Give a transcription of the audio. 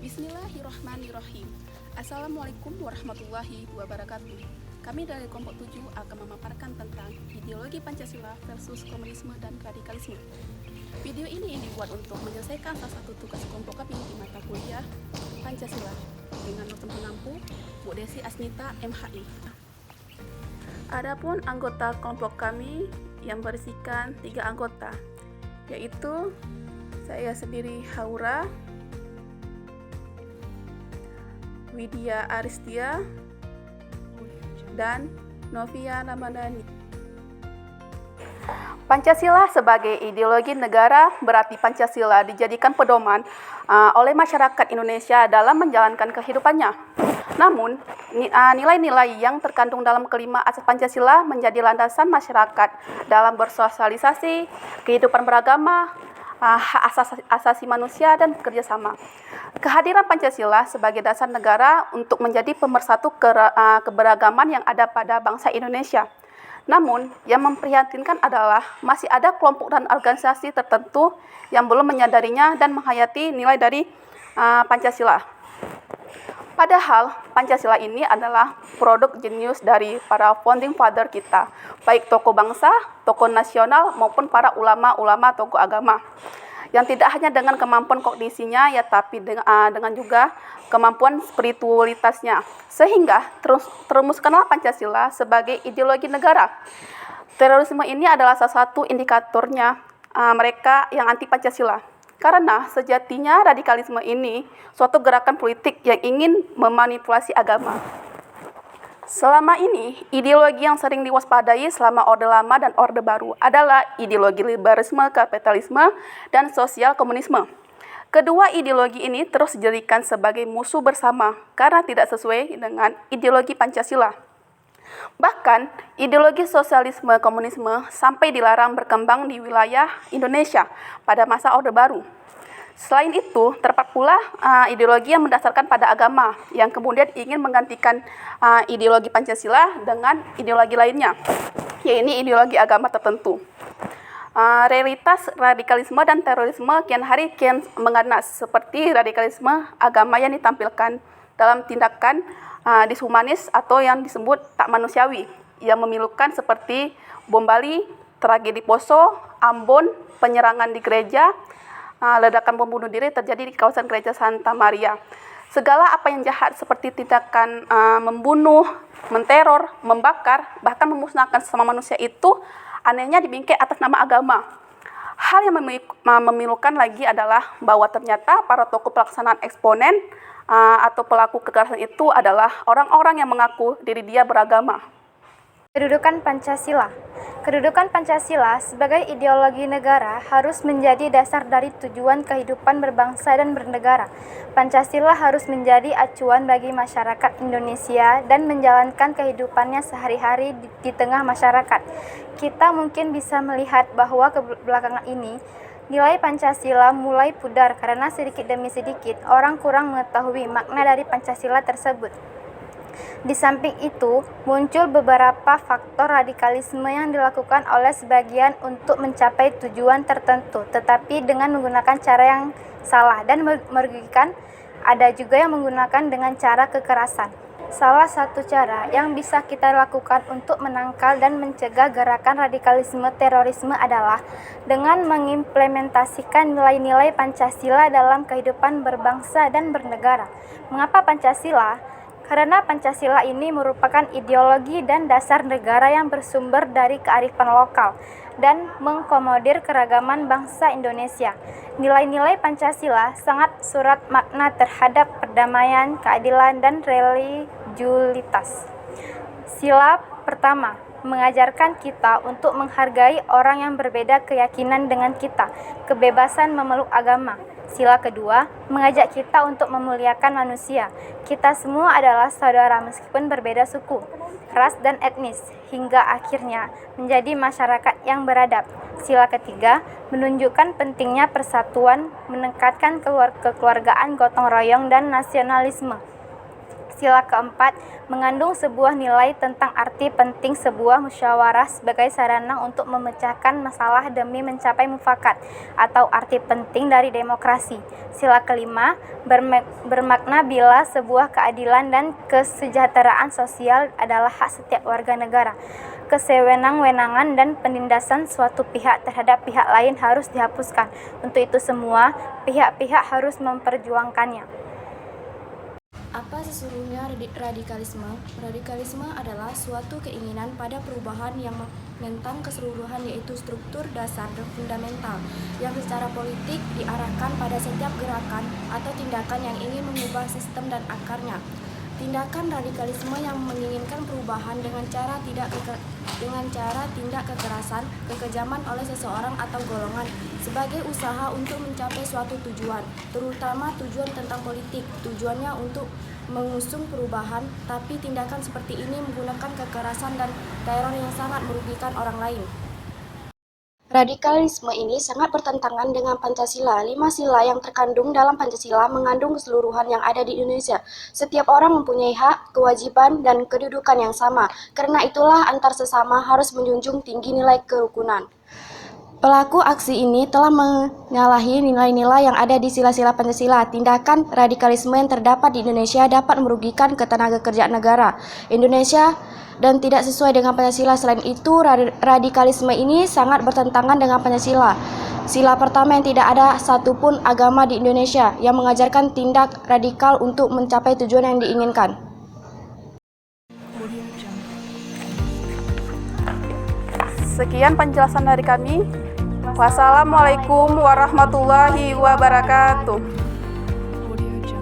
Bismillahirrahmanirrahim. Assalamualaikum warahmatullahi wabarakatuh. Kami dari kelompok 7 akan memaparkan tentang ideologi Pancasila versus komunisme dan radikalisme. Video ini dibuat untuk menyelesaikan salah satu tugas kelompok kami di mata kuliah Pancasila dengan dosen pengampu Bu Desi Asnita MHI. Adapun anggota kelompok kami yang berisikan 3 anggota, yaitu saya sendiri Haura, Widya Aristia, dan Novia Ramadhani. Pancasila sebagai ideologi negara berarti Pancasila dijadikan pedoman oleh masyarakat Indonesia dalam menjalankan kehidupannya. Namun, nilai-nilai yang terkandung dalam kelima asas Pancasila menjadi landasan masyarakat dalam bersosialisasi, kehidupan beragama, hak asasi manusia, dan kerjasama. Kehadiran Pancasila sebagai dasar negara untuk menjadi pemersatu keberagaman yang ada pada bangsa Indonesia. Namun, yang memprihatinkan adalah masih ada kelompok dan organisasi tertentu yang belum menyadarinya dan menghayati nilai dari Pancasila. Padahal, Pancasila ini adalah produk jenius dari para founding father kita, baik tokoh bangsa, tokoh nasional, maupun para ulama-ulama tokoh agama. Yang tidak hanya dengan kemampuan kognisinya, ya tapi dengan juga kemampuan spiritualitasnya. Sehingga terumuskanlah Pancasila sebagai ideologi negara. Terorisme ini adalah salah satu indikatornya mereka yang anti Pancasila. Karena sejatinya radikalisme ini suatu gerakan politik yang ingin memanipulasi agama. Selama ini, ideologi yang sering diwaspadai selama Orde Lama dan Orde Baru adalah ideologi liberalisme, kapitalisme, dan sosial komunisme. Kedua ideologi ini terus dijadikan sebagai musuh bersama karena tidak sesuai dengan ideologi Pancasila. Bahkan, ideologi sosialisme komunisme sampai dilarang berkembang di wilayah Indonesia pada masa Orde Baru. Selain itu, terdapat pula ideologi yang mendasarkan pada agama, yang kemudian ingin menggantikan ideologi Pancasila dengan ideologi lainnya, yaitu ideologi agama tertentu. Realitas radikalisme dan terorisme kian hari kian mengganas, seperti radikalisme agama yang ditampilkan dalam tindakan dishumanis atau yang disebut tak manusiawi, yang memilukan seperti bom Bali, tragedi Poso, Ambon, penyerangan di gereja, ledakan bom bunuh diri terjadi di kawasan gereja Santa Maria. Segala apa yang jahat seperti tindakan membunuh, menteror, membakar, bahkan memusnahkan sesama manusia itu anehnya dibingkai atas nama agama. Hal yang memilukan lagi adalah bahwa ternyata para tokoh pelaksanaan eksponen atau pelaku kekerasan itu adalah orang-orang yang mengaku diri dia beragama. Kedudukan Pancasila. Kedudukan Pancasila sebagai ideologi negara harus menjadi dasar dari tujuan kehidupan berbangsa dan bernegara. Pancasila harus menjadi acuan bagi masyarakat Indonesia dan menjalankan kehidupannya sehari-hari di tengah masyarakat. Kita mungkin bisa melihat bahwa belakangan ini nilai Pancasila mulai pudar karena sedikit demi sedikit orang kurang mengetahui makna dari Pancasila tersebut. Di samping itu, muncul beberapa faktor radikalisme yang dilakukan oleh sebagian untuk mencapai tujuan tertentu, tetapi dengan menggunakan cara yang salah dan merugikan. Ada juga yang menggunakan dengan cara kekerasan. Salah satu cara yang bisa kita lakukan untuk menangkal dan mencegah gerakan radikalisme terorisme adalah dengan mengimplementasikan nilai-nilai Pancasila dalam kehidupan berbangsa dan bernegara. Mengapa Pancasila? Karena Pancasila ini merupakan ideologi dan dasar negara yang bersumber dari kearifan lokal dan mengkomodir keragaman bangsa Indonesia. Nilai-nilai Pancasila sangat surat makna terhadap perdamaian, keadilan, dan religiulitas. Sila pertama, mengajarkan kita untuk menghargai orang yang berbeda keyakinan dengan kita, kebebasan memeluk agama. Sila kedua, mengajak kita untuk memuliakan manusia. Kita semua adalah saudara meskipun berbeda suku, ras, dan etnis, hingga akhirnya menjadi masyarakat yang beradab. Sila ketiga, menunjukkan pentingnya persatuan, meningkatkan kekeluargaan, gotong royong, dan nasionalisme. Sila keempat mengandung sebuah nilai tentang arti penting sebuah musyawarah sebagai sarana untuk memecahkan masalah demi mencapai mufakat atau arti penting dari demokrasi. Sila kelima bermakna bila sebuah keadilan dan kesejahteraan sosial adalah hak setiap warga negara. Kesewenang-wenangan dan penindasan suatu pihak terhadap pihak lain harus dihapuskan. Untuk itu semua, pihak-pihak harus memperjuangkannya. Apa sesungguhnya radikalisme? Radikalisme adalah suatu keinginan pada perubahan yang menentang keseluruhan, yaitu struktur dasar dan fundamental yang secara politik diarahkan pada setiap gerakan atau tindakan yang ingin mengubah sistem dan akarnya. Tindakan radikalisme yang menginginkan perubahan dengan cara tindak kekerasan, kekejaman oleh seseorang atau golongan sebagai usaha untuk mencapai suatu tujuan, terutama tujuan tentang politik. Tujuannya untuk mengusung perubahan, tapi tindakan seperti ini menggunakan kekerasan dan teror yang sangat merugikan orang lain. Radikalisme ini sangat bertentangan dengan Pancasila. 5 sila yang terkandung dalam Pancasila mengandung keseluruhan yang ada di Indonesia. Setiap orang mempunyai hak, kewajiban, dan kedudukan yang sama. Karena itulah antar sesama harus menjunjung tinggi nilai kerukunan. Pelaku aksi ini telah menyalahi nilai-nilai yang ada di sila-sila Pancasila. Tindakan radikalisme yang terdapat di Indonesia dapat merugikan ketenagakerjaan negara Indonesia dan tidak sesuai dengan Pancasila. Selain itu, radikalisme ini sangat bertentangan dengan Pancasila. Sila pertama, yang tidak ada satupun agama di Indonesia yang mengajarkan tindak radikal untuk mencapai tujuan yang diinginkan. Sekian penjelasan dari kami. Wassalamualaikum warahmatullahi wabarakatuh.